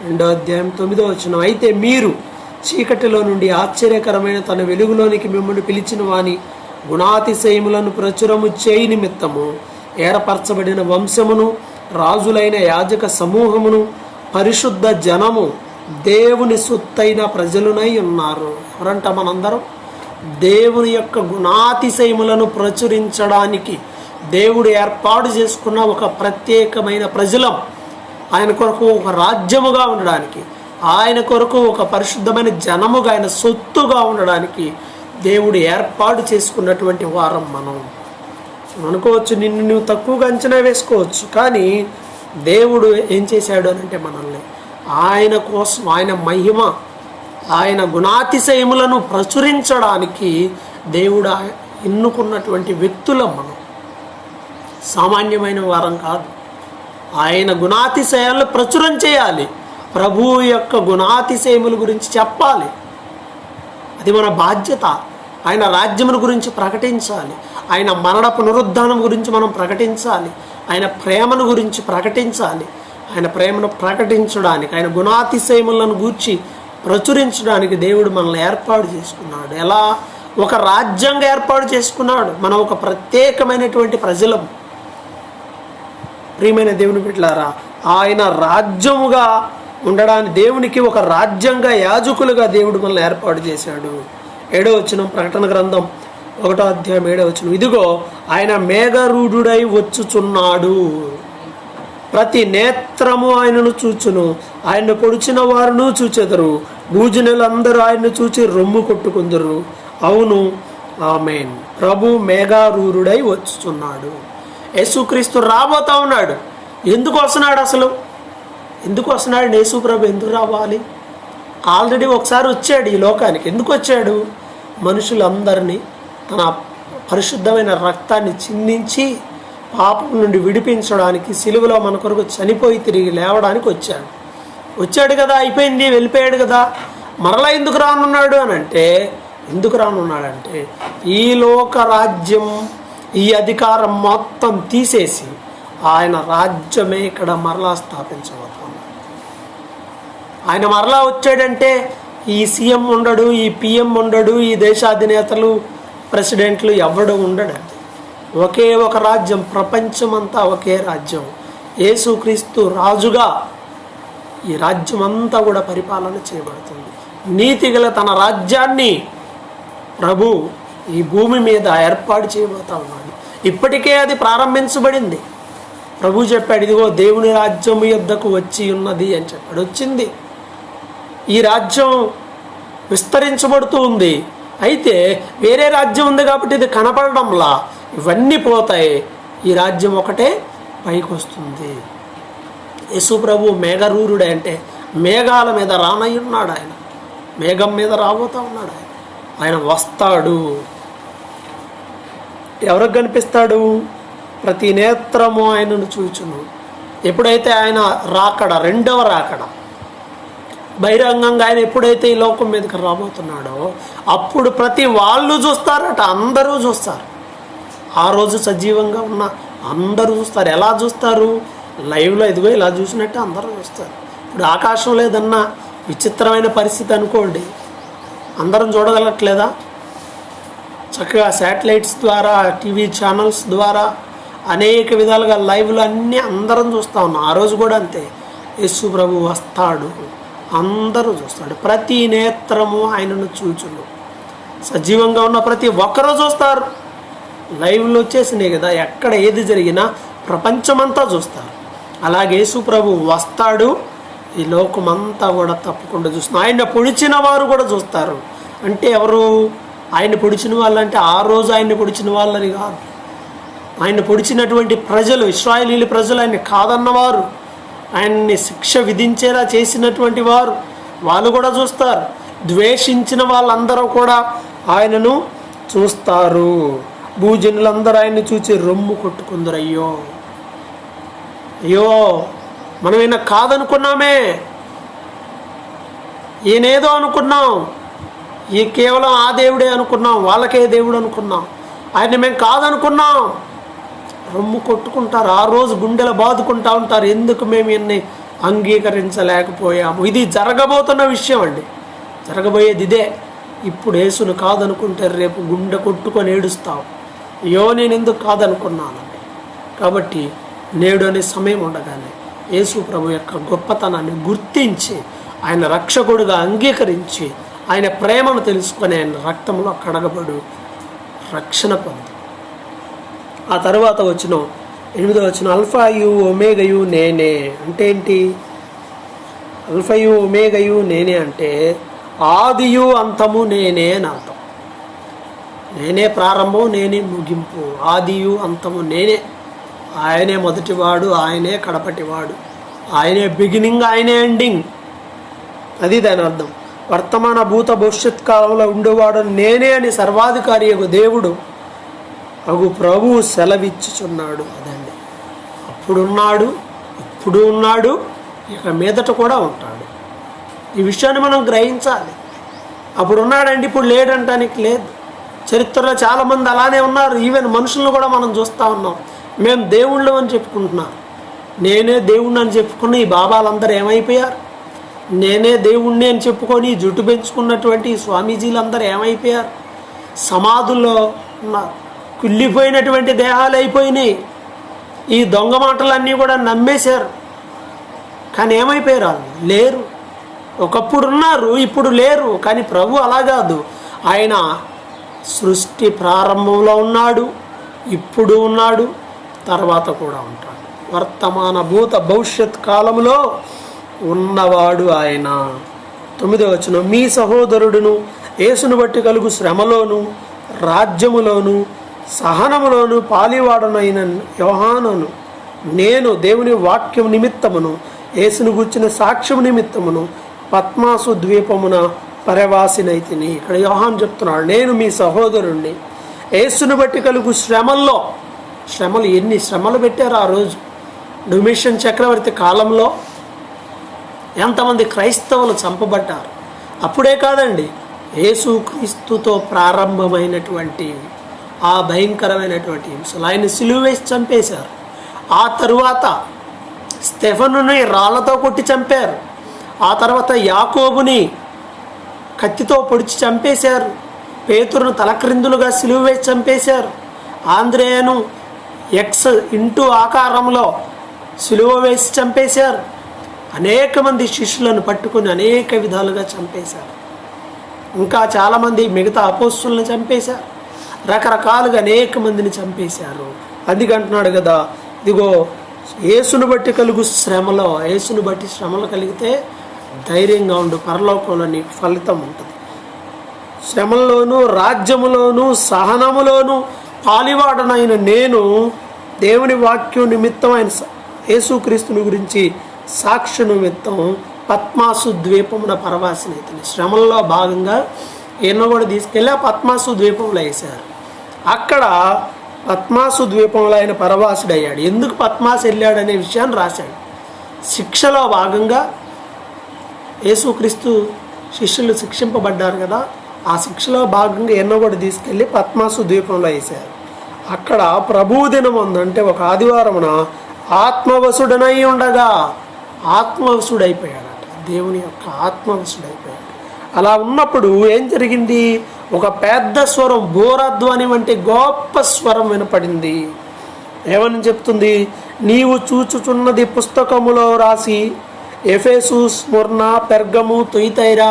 Speaker 2: 2వ అధ్యాయం 9వ వచనం, అయితే మీరు చీకటిలో నుండి ఆశ్చర్యకరమైన తన వెలుగులోనికి మిమ్మల్ని పిలిచిన వాని గుణాతిశయములను ప్రచురము చేయి నిమిత్తము ఏర్పరచబడిన వంశమును, రాజులైన యాజక సమూహమును, పరిశుద్ధ జనము, దేవుని సొత్తైన ప్రజలునై ఉన్నారు. ఎవరంట? మనందరం దేవుని యొక్క గుణాతిశయములను ప్రచురించడానికి దేవుడు ఏర్పాటు చేసుకున్న ఒక ప్రత్యేకమైన ప్రజలం. ఆయన కొరకు ఒక రాజ్యముగా ఉండడానికి, ఆయన కొరకు ఒక పరిశుద్ధమైన జనముగా, ఆయన సొత్తుగా ఉండడానికి దేవుడు ఏర్పాటు చేసుకున్నటువంటి వారం మనం. అనుకోవచ్చు, నిన్ను నువ్వు తక్కువగా అంచనా వేసుకోవచ్చు, కానీ దేవుడు ఏం చేశాడు అని అంటే మనల్ని ఆయన కోసం, ఆయన మహిమ ఆయన గుణాతిశయములను ప్రచురించడానికి దేవుడు ఎన్నుకున్నటువంటి వ్యక్తులం మనం. సామాన్యమైన వారం కాదు. ఆయన గుణాతిశయాలను ప్రచురం చేయాలి. ప్రభువు యొక్క గుణాతిశయముల గురించి చెప్పాలి. అది మన బాధ్యత. ఆయన రాజ్యముల గురించి ప్రకటించాలి. ఆయన మరణ పునరుద్ధానం గురించి మనం ప్రకటించాలి. ఆయన ప్రేమను గురించి ప్రకటించాలి. ఆయన ప్రేమను ప్రకటించడానికి, ఆయన గుణాతిశయములను గూర్చి ప్రచురించడానికి దేవుడు మనల్ని ఏర్పాటు చేసుకున్నాడు. ఎలా? ఒక రాజ్యంగా ఏర్పాటు చేసుకున్నాడు. మనం ఒక ప్రత్యేకమైనటువంటి ప్రజలం. ప్రియమైన దేవుని బిడ్డలారా, ఆయన రాజ్యముగా ఉండడానికి, దేవునికి ఒక రాజ్యంగా, యాజకులుగా దేవుడు మనల్ని ఏర్పాటు చేశాడు. 7వ వచనం, ప్రకటన గ్రంథం 1వ అధ్యాయం 7వ వచనం. ఇదిగో ఆయన మేఘరూఢుడై వచ్చుచున్నాడు, ప్రతి నేత్రము ఆయనను చూచును, ఆయన్ను పొడిచిన వారును చూచెదరు, భూజనులందరూ ఆయన్ను చూచి రొమ్ము కొట్టుకుందరు. అవును, ఆమేన్. ప్రభు మేఘారూఢుడై వచ్చుచున్నాడు. యేసుక్రీస్తు రాబోతా ఉన్నాడు. ఎందుకు వస్తున్నాడు? అసలు ఎందుకు వస్తున్నాడు? యేసు ప్రభు ఎందుకు రావాలి? ఆల్రెడీ ఒకసారి వచ్చాడు ఈ లోకానికి. ఎందుకు వచ్చాడు? మనుషులందరినీ తన పరిశుద్ధమైన రక్తాన్ని చిందించి పాపం నుండి విడిపించడానికి, సిలువలో మన కొరకు చనిపోయి తిరిగి లేవడానికి వచ్చాడు కదా. అయిపోయింది, వెళ్ళిపోయాడు కదా. మరలా ఎందుకు రానున్నాడు అని అంటే, ఎందుకు రానున్నాడంటే ఈ లోక రాజ్యం, ఈ అధికారం మొత్తం తీసేసి ఆయన రాజ్యమే ఇక్కడ మరలా స్థాపించబోతున్నాడు. ఆయన మరలా వచ్చాడంటే ఈ సీఎం ఉండడు, ఈ పిఎం ఉండడు, ఈ దేశాధినేతలు, ప్రెసిడెంట్లు ఎవడు ఉండడండి. ఒకే ఒక రాజ్యం, ప్రపంచమంతా ఒకే రాజ్యం. యేసుక్రీస్తు రాజుగా ఈ రాజ్యం అంతా కూడా పరిపాలన చేయబడుతుంది. నీతిగల తన రాజ్యాన్ని ప్రభు ఈ భూమి మీద ఏర్పాటు చేయబోతా ఉన్నాడు. ఇప్పటికే అది ప్రారంభించబడింది. ప్రభు చెప్పాడు, ఇదిగో దేవుని రాజ్యం యొద్దకు వచ్చి ఉన్నది అని చెప్పాడు. వచ్చింది. ఈ రాజ్యం విస్తరించబడుతూ ఉంది. అయితే వేరే రాజ్యం ఉంది కాబట్టి ఇది కనపడడంలా, ఇవన్నీ పోతాయి. ఈ రాజ్యం ఒకటే పైకి వస్తుంది. యేసు ప్రభు మేఘరూరుడే అంటే మేఘాల మీద రానయ్యున్నాడు. ఆయన మేఘం మీద రాబోతా ఉన్నాడు. ఆయన వస్తాడు. ఎవరికి కనిపిస్తాడు? ప్రతి నేత్రము ఆయనను చూచును. ఎప్పుడైతే ఆయన రాకడ, రెండవ రాకడ, బహిరంగంగా ఆయన ఎప్పుడైతే ఈ లోకం మీదకి రాబోతున్నాడో అప్పుడు ప్రతి వాళ్ళు చూస్తారట. అందరూ చూస్తారు. ఆ రోజు సజీవంగా ఉన్న అందరూ చూస్తారు. ఎలా చూస్తారు? లైవ్లో ఇదిగో ఇలా చూసినట్టు అందరూ చూస్తారు. ఇప్పుడు ఆకాశంలో ఏదన్నా విచిత్రమైన పరిస్థితి అనుకోండి, అందరం చూడగలట్లేదా? చక్కగా శాటిలైట్స్ ద్వారా, టీవీ ఛానల్స్ ద్వారా అనేక విధాలుగా లైవ్లు అన్నీ అందరం చూస్తూ ఉన్నాం. ఆ రోజు కూడా అంతే. యేసు ప్రభు వస్తాడు, అందరూ చూస్తాడు. ప్రతి నేత్రము ఆయనను చూచును. సజీవంగా ఉన్న ప్రతి ఒక్కరూ చూస్తారు. లైవ్లో వచ్చేసినాయి కదా, ఎక్కడ ఏది జరిగినా ప్రపంచమంతా చూస్తారు. అలాగే యేసు ప్రభు వస్తాడు, ఈ లోకమంతా కూడా తప్పకుండా చూస్తున్నారు. ఆయన పొడిచిన వారు కూడా చూస్తారు. అంటే ఎవరు? ఆయన పొడిచిన వాళ్ళంటే ఆ రోజు ఆయన పొడిచిన వాళ్ళని కాదు. ఆయన పొడిచినటువంటి ప్రజలు, ఇశ్రాయేలీల ప్రజలు ఆయన కాదన్నవారు, ఆయన్ని శిక్ష విధించేలా చేసినటువంటి వారు, వాళ్ళు కూడా చూస్తారు. ద్వేషించిన వాళ్ళందరూ కూడా ఆయనను చూస్తారు. భూజనులందరూ ఆయన్ని చూసి రొమ్ము కొట్టుకుందరు. అయ్యో అయ్యో, మనం ఈయన కాదనుకున్నామే, ఈయనేదో అనుకున్నాం, ఈ కేవలం ఆ దేవుడే అనుకున్నాం, వాళ్ళకే దేవుడు అనుకున్నాం, ఆయన మేము కాదనుకున్నాం. రొమ్ము కొట్టుకుంటారు. ఆ రోజు గుండెలు బాదుకుంటా ఉంటారు, ఎందుకు మేము ఈయన్ని అంగీకరించలేకపోయాము. ఇది జరగబోతున్న విషయం అండి. జరగబోయేది ఇదే. ఇప్పుడు యేసును కాదనుకుంటే రేపు గుండె కొట్టుకొని ఏడుస్తావు, అయ్యో నేను ఎందుకు కాదనుకున్నానండి. కాబట్టి నేడు అనే సమయం ఉండగానే యేసు ప్రభు యొక్క గొప్పతనాన్ని గుర్తించి ఆయన రక్షకుడుగా అంగీకరించి ఆయన ప్రేమను తెలుసుకొని ఆయన రక్తంలో కడగబడు రక్షణ పొంది. ఆ తర్వాత వచ్చిన 8వ వచనం, అల్ఫాయు ఒమేగయు నేనే అంటే ఏంటి? అల్ఫయు ఒమేగయు నేనే అంటే ఆదియు అంతము నేనే అని అర్థం. నేనే ప్రారంభం, నేనే ముగింపు. ఆదియు అంతము నేనే. ఆయనే మొదటివాడు, ఆయనే కడపటివాడు, ఆయనే బిగినింగ్, ఆయనే ఎండింగ్. అది దాని అర్థం. వర్తమాన భూత భవిష్యత్ కాలంలో ఉండేవాడు నేనే అని సర్వాధికారి యొక్క దేవుడు అగు ప్రభువు సెలవిచ్చుచున్నాడు. అదండి, అప్పుడున్నాడు, ఇప్పుడు ఉన్నాడు, ఇక మీదట కూడా ఉంటాడు. ఈ విషయాన్ని మనం గ్రహించాలి. అప్పుడు ఉన్నాడండి, ఇప్పుడు లేడంటానికి లేదు. చరిత్రలో చాలామంది అలానే ఉన్నారు. ఈవెన్ మనుషులను కూడా మనం చూస్తూ ఉన్నాం. మేము దేవుళ్ళు అని చెప్పుకుంటున్నాం. నేనే దేవుణ్ణి అని చెప్పుకుని ఈ బాబాలందరూ ఏమైపోయారు? నేనే దేవుణ్ణి అని చెప్పుకొని జుట్టు పెంచుకున్నటువంటి స్వామీజీలందరూ ఏమైపోయారు? సమాధుల్లో ఉన్నారు. కుళ్ళిపోయినటువంటి దేహాలు అయిపోయినాయి. ఈ దొంగ మాటలన్నీ కూడా నమ్మేశారు. కానీ ఏమైపోయారు? వాళ్ళు లేరు. ఒకప్పుడు ఉన్నారు, ఇప్పుడు లేరు. కానీ ప్రభు అలా కాదు. ఆయన సృష్టి ప్రారంభంలో ఉన్నాడు, ఇప్పుడు ఉన్నాడు, తర్వాత కూడా ఉంటాడు. వర్తమాన భూత భవిష్యత్ కాలంలో ఉన్నవాడు ఆయన. 9వ వచనం, మీ సహోదరుడును యేసును బట్టి కలుగు శ్రమలోను రాజ్యములోను సహనములోను పాలివాడనైన యోహానును నేను దేవుని వాక్యం నిమిత్తమును యేసును గూర్చిన సాక్ష్యం నిమిత్తమును పద్మాసు ద్వీపమున పరవాసినైతిని. ఇక్కడ యోహాను చెప్తున్నాడు, నేను మీ సహోదరుణ్ణి యేసును బట్టి కలుగు శ్రమల్లో. శ్రమలు ఎన్ని శ్రమలు పెట్టారు ఆ రోజు. డొమిషన్ చక్రవర్తి కాలంలో ఎంతమంది క్రైస్తవులు చంపబడ్డారు. అప్పుడే కాదండి, యేసు క్రీస్తుతో ప్రారంభమైనటువంటి ఆ భయంకరమైనటువంటి హింసలు. ఆయన సిలువ వేసి చంపేశారు. ఆ తరువాత స్టెఫనుని రాళ్లతో కొట్టి చంపారు. ఆ తర్వాత యాకోబుని కత్తితో పొడిచి చంపేశారు. పేతురును తలక్రిందులుగా సిలువ వేసి చంపేశారు. ఆంద్రేయను ఎక్స్ ఇంటూ ఆకారంలో సిలువ వేసి చంపేశారు. అనేక మంది శిష్యులను పట్టుకుని అనేక విధాలుగా చంపేశారు. ఇంకా చాలామంది మిగతా అపోస్తులను చంపేశారు. రకరకాలుగా అనేక మందిని చంపేశారు. అందుకంటున్నాడు కదా, ఇదిగో యేసును బట్టి కలుగు శ్రమలో, యేసును బట్టి శ్రమలు కలిగితే ధైర్యంగా ఉండు, పరలోకంలో నీకు ఫలితం ఉంటుంది. శ్రమల్లోనూ రాజ్యములోనూ సహనములోనూ పాలివాడనైన నేను దేవుని వాక్యం నిమిత్తం ఆయన యేసుక్రీస్తుని గురించి సాక్షి నిమిత్తం పద్మాసు ద్వీపమున పరవాసినైతిని. శ్రమల్లో భాగంగా ఎన్నో కూడా తీసుకెళ్ళి ఆ పద్మాసు ద్వీపంలో వేశారు. అక్కడ పద్మాసు ద్వీపంలో ఆయన పరవాసుడయ్యాడు. ఎందుకు పద్మాసు వెళ్ళాడనే విషయాన్ని రాశాడు. శిక్షలో భాగంగా యేసుక్రీస్తు శిష్యులు శిక్షింపబడ్డారు కదా, ఆ శిక్షలో భాగంగా ఎన్నో కూడా తీసుకెళ్ళి పద్మాసు ద్వీపంలో వేశారు. అక్కడ ప్రభువు దినం ఉందంటే ఒక ఆదివారమున ఆత్మవశుడనై ఉండగా ఆత్మవశుడైపోయాడట. దేవుని యొక్క ఆత్మవశుడైపోయాడు. అలా ఉన్నప్పుడు ఏం జరిగింది? ఒక పెద్ద స్వరం, బోరధ్వని వంటి గొప్ప స్వరం వినపడింది. ఏమని చెప్తుంది? నీవు చూచుచున్నది పుస్తకములో రాసి ఎఫెసు, స్ముర్న, పెర్గము, తుయితైరా,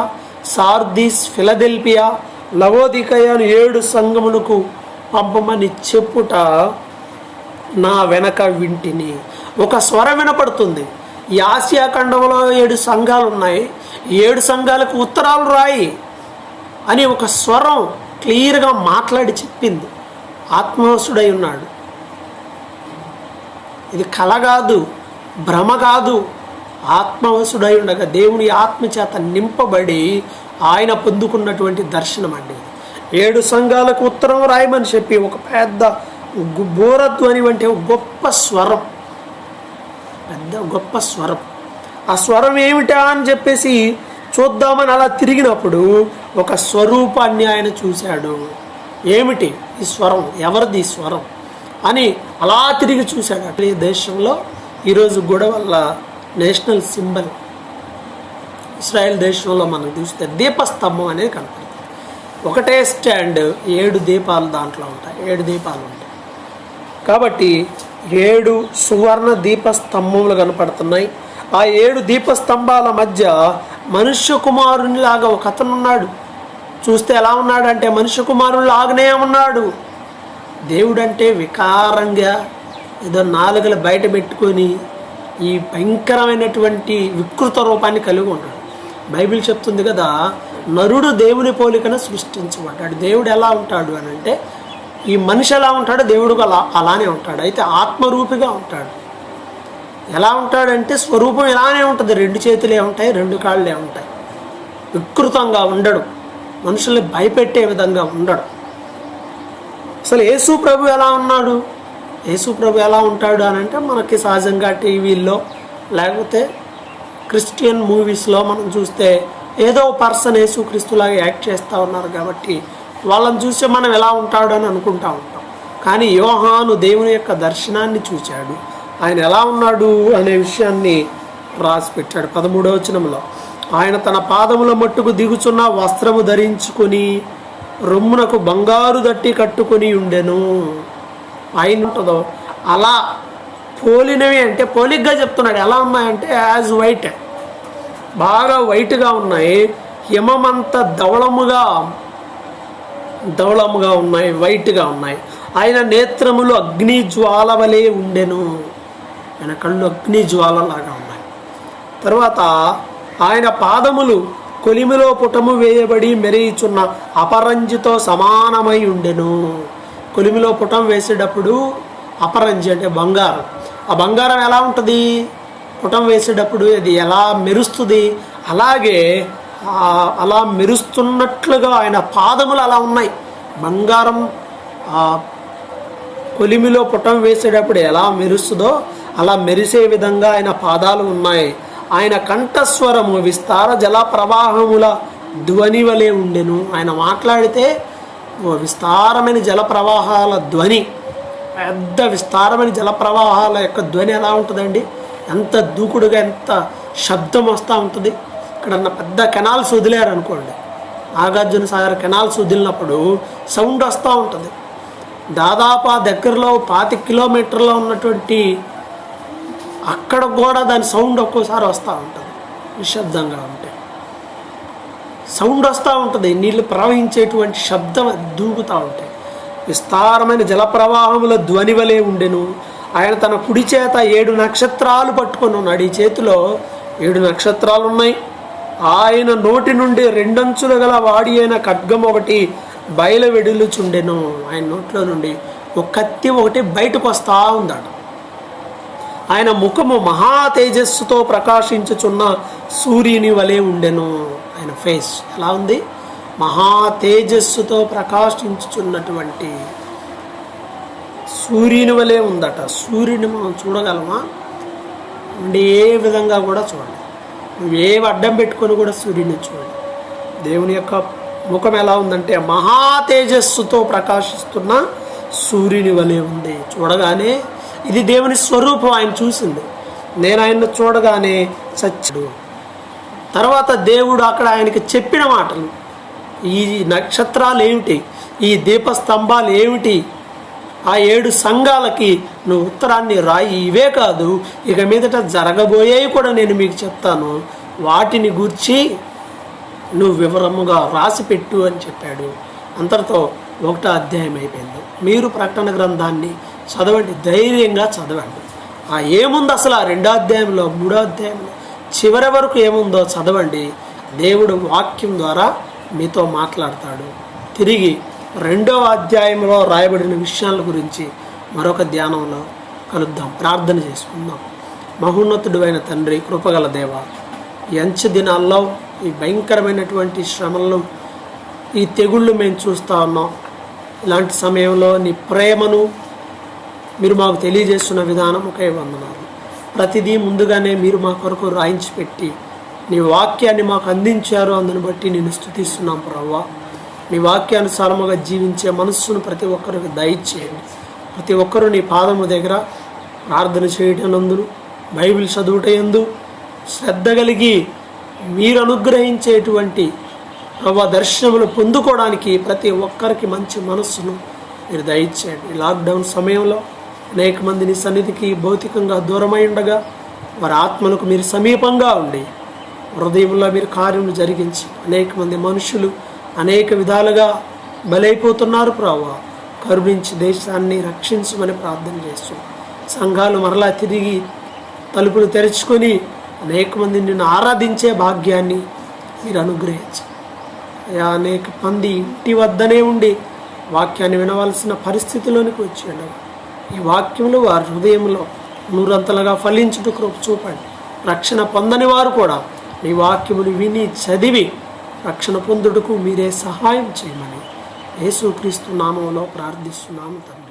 Speaker 2: సార్దిస్, ఫిలదెల్ఫియా, లవోదికయను 7 సంఘములకు పంపమని చెప్పుట నా వెనక వింటిని. ఒక స్వరం వినపడుతుంది. ఈ ఆసియా ఖండంలో 7 సంఘాలు ఉన్నాయి, 7 సంఘాలకు ఉత్తరాలు రాయి అని ఒక స్వరం క్లియర్గా మాట్లాడి చెప్పింది. ఆత్మవశుడై ఉన్నాడు. ఇది కల కాదు, భ్రమ కాదు. ఆత్మవశుడై ఉండగా దేవుని ఆత్మచేత నింపబడి ఆయన పొందుకున్నటువంటి దర్శనం అండి. 7 సంఘాలకు ఉత్తరం రాయమని చెప్పి ఒక పెద్ద బోరధ్వని వంటి గొప్ప స్వరం, పెద్ద గొప్ప స్వరం. ఆ స్వరం ఏమిటా అని చెప్పేసి చూద్దామని అలా తిరిగినప్పుడు ఒక స్వరూపాన్ని ఆయన చూశాడు. ఏమిటి ఈ స్వరం? ఎవరిది ఈ స్వరం అని అలా తిరిగి చూశాడు. అట్లా ఈ దేశంలో ఈరోజు గొడవల్ల నేషనల్ సింబల్ ఇస్రాయేల్ దేశంలో మనం చూస్తే దీపస్తంభం అనేది కనపడుతుంది. ఒకటే స్టాండ్, 7 దీపాలు దాంట్లో ఉంటాయి, 7 దీపాలు ఉంటాయి. కాబట్టి 7 సువర్ణ దీపస్తంభములు కనపడుతున్నాయి. ఆ 7 దీపస్తంభాల మధ్య మనుష్య కుమారునిలాగా ఒక అతను ఉన్నాడు. చూస్తే ఎలా ఉన్నాడంటే మనుష్య కుమారునిలాగానే ఉన్నాడు. దేవుడంటే వికారంగా ఏదో నాలుకలు బయట పెట్టుకొని ఈ భయంకరమైనటువంటి వికృత రూపాన్ని కలిగి ఉన్నాడు. బైబిల్ చెప్తుంది కదా, నరుడు దేవుని పోలికను సృష్టించబడ్డాడు. దేవుడు ఎలా ఉంటాడు అని అంటే ఈ మనిషి ఎలా ఉంటాడో దేవుడు అలానే ఉంటాడు. అయితే ఆత్మరూపిగా ఉంటాడు. ఎలా ఉంటాడంటే స్వరూపం ఇలానే ఉంటుంది. 2 చేతులే ఉంటాయి, 2 కాళ్ళే ఉంటాయి. వికృతంగా ఉండడు, మనుషుల్ని భయపెట్టే విధంగా ఉండడు. అసలు యేసు ప్రభు ఎలా ఉన్నాడు? యేసు ప్రభు ఎలా ఉంటాడు అని అంటే మనకి సహజంగా టీవీల్లో లేకపోతే క్రిస్టియన్ మూవీస్లో మనం చూస్తే ఏదో పర్సన్ యేసుక్రీస్తులాగా యాక్ట్ చేస్తూ ఉన్నారు కాబట్టి వాళ్ళని చూస్తే మనం ఎలా ఉంటాడు అని అనుకుంటూ ఉంటాం. కానీ యోహాను దేవుని యొక్క దర్శనాన్ని చూశాడు, ఆయన ఎలా ఉన్నాడు అనే విషయాన్ని రాసి పెట్టాడు. 13వ వచనంలో, ఆయన తన పాదముల మట్టుకు దిగుచున్న వస్త్రము ధరించుకొని రొమ్మునకు బంగారు దట్టి కట్టుకొని ఉండెను. ఆయన ఉంటుందో అలా పోలినవి అంటే పోలిగ్గా చెప్తున్నాడు. ఎలా ఉన్నాయంటే యాజ్ వైట్, బాగా వైట్గా ఉన్నాయి, హిమమంత ధవళముగా ఉన్నాయి, వైట్గా ఉన్నాయి. ఆయన నేత్రములు అగ్ని జ్వాల వలె ఉండెను, ఆయన కళ్ళు అగ్ని జ్వాలలాగా ఉన్నాయి. తర్వాత ఆయన పాదములు కొలిమిలో పుటము వేయబడి మెరియుచున్న అపరంజితో సమానమై ఉండెను. కొలిమిలో పుటం వేసేటప్పుడు అపరంజి అంటే బంగారం, ఆ బంగారం ఎలా ఉంటుంది? పుటం వేసేటప్పుడు అది ఎలా మెరుస్తుంది, అలాగే అలా మెరుస్తున్నట్లుగా ఆయన పాదములు అలా ఉన్నాయి. బంగారం కొలిమిలో పుటం వేసేటప్పుడు ఎలా మెరుస్తుందో అలా మెరిసే విధంగా ఆయన పాదాలు ఉన్నాయి. ఆయన కంఠస్వరము విస్తార జల ప్రవాహముల ధ్వని వలె ఉండెను. ఆయన మాట్లాడితే విస్తారమైన జల ప్రవాహాల ధ్వని, పెద్ద విస్తారమైన జల ప్రవాహాల యొక్క ధ్వని ఎలా ఉంటుందండి? ఎంత దూకుడుగా, ఎంత శబ్దం వస్తూ ఉంటుంది. ఇక్కడ పెద్ద కెనాల్స్ వదిలేరు అనుకోండి, నాగార్జున సాగర్ కెనాల్స్ వదిలినప్పుడు సౌండ్ వస్తూ ఉంటుంది. దాదాపు ఆ దగ్గరలో 25 కిలోమీటర్లో ఉన్నటువంటి అక్కడ కూడా దాని సౌండ్ ఒక్కోసారి వస్తూ ఉంటుంది. నిశ్శబ్దంగా ఉంటే సౌండ్ వస్తూ ఉంటుంది, నీళ్ళు ప్రవహించేటువంటి శబ్దం దూకుతూ ఉంటాయి. విస్తారమైన జల ప్రవాహముల ధ్వని వలె ఉండెను. ఆయన తన కుడి చేత 7 నక్షత్రాలు పట్టుకొని ఉన్నాడు. ఈ చేతిలో 7 నక్షత్రాలు ఉన్నాయి. ఆయన నోటి నుండి 2 అంచులు గల వాడి అయిన ఖడ్గం ఒకటి బయలు వెడులుచుండెను. ఆయన నోట్లో నుండి ఒక కత్తి ఒకటి బయటకు వస్తూ ఉందట. ఆయన ముఖము మహా తేజస్సుతో ప్రకాశించుచున్న సూర్యుని వలె ఉండెను. ఆయన ఫేస్ ఎలా ఉంది? మహా తేజస్సుతో ప్రకాశించుచున్నటువంటి సూర్యుని వలె ఉందట. సూర్యుని మనం చూడగలమా అంటే ఏ విధంగా కూడా చూడండి, నువ్వేవి అడ్డం పెట్టుకొని కూడా సూర్యుని చూడండి. దేవుని యొక్క ముఖం ఎలా ఉందంటే మహా తేజస్సుతో ప్రకాశిస్తున్న సూర్యుని వలె ఉంది. చూడగానే ఇది దేవుని స్వరూపం. ఆయన చూసింది. నేను ఆయన్ని చూడగానే చచ్చాడు. తర్వాత దేవుడు అక్కడ ఆయనకి చెప్పిన మాటలు, ఈ నక్షత్రాలు ఏమిటి, ఈ దీపస్తంభాలు ఏమిటి, ఆ 7 సంఘాలకి నువ్వు ఉత్తరాన్ని రాయి. ఇవే కాదు, ఇక మీదట జరగబోయేవి కూడా నేను మీకు చెప్తాను, వాటిని గూర్చి నువ్వు వివరముగా రాసి పెట్టు అని చెప్పాడు. అంతటితో 1వ అధ్యాయం అయిపోయింది. మీరు ప్రకటన గ్రంథాన్ని చదవండి, ధైర్యంగా చదవండి. ఏముంది అసలు ఆ 2వ అధ్యాయంలో, 3వ అధ్యాయంలో చివరి వరకు ఏముందో చదవండి. దేవుడు వాక్యం ద్వారా మీతో మాట్లాడతాడు. తిరిగి 2వ అధ్యాయంలో రాయబడిన విషయాల గురించి మరొక ధ్యానంలో కలుద్దాం. ప్రార్థన చేసుకుందాం. మహోన్నతుడు అయిన తండ్రి, కృపగల దేవ, ఈ అంచె దినాల్లో ఈ భయంకరమైనటువంటి శ్రమలను, ఈ తెగుళ్ళు మేము చూస్తూ ఉన్నాం. ఇలాంటి సమయంలో నీ ప్రేమను మీరు మాకు తెలియజేస్తున్న విధానముకై వందనాలు. ప్రతిదీ ముందుగానే మీరు మా కొరకు రాయించి పెట్టి నీ వాక్యాన్ని మాకు అందించారు. అందుని బట్టి నేను స్తుతిస్తున్నాం ప్రభువా. నీ వాక్యానుసారముగా జీవించే మనస్సును ప్రతి ఒక్కరికి దయచేయండి. ప్రతి ఒక్కరూ నీ పాదము దగ్గర ప్రార్థన చేయటనందును, బైబిల్ చదువుటయందు శ్రద్ధ కలిగి మీరు అనుగ్రహించేటువంటి ప్రభు దర్శనములు పొందుకోవడానికి ప్రతి ఒక్కరికి మంచి మనస్సును మీరు దయచేయండి. లాక్డౌన్ సమయంలో అనేక మంది నీ సన్నిధికి భౌతికంగా దూరమై ఉండగా వారి ఆత్మలకు మీరు సమీపంగా ఉండి హృదయంలో మీరు కార్యములు జరిగించి అనేక మంది మనుషులు అనేక విధాలుగా బలైపోతున్నారు. ప్రభువా, కరుణించి దేశాన్ని రక్షించమని ప్రార్థన చేస్తున్నాం. సంఘాలు మరలా తిరిగి తలుపులు తెరుచుకొని అనేక మంది నిన్ను ఆరాధించే భాగ్యాన్ని మీరు అనుగ్రహించి, అనేక మంది ఇంటి వద్దనే ఉండి వాక్యాన్ని వినవలసిన పరిస్థితిలోనికి వచ్చాడు. ఈ వాక్యములు వారి హృదయంలో నూరంతలుగా ఫలించుటకు కృప చూపండి. రక్షణ పొందని వారు కూడా నీ వాక్యములు విని చదివి రక్షణ పొందుటకు మీరే సహాయం చేయమని యేసుక్రీస్తు నామములో ప్రార్థిస్తున్నాము తండ్రి.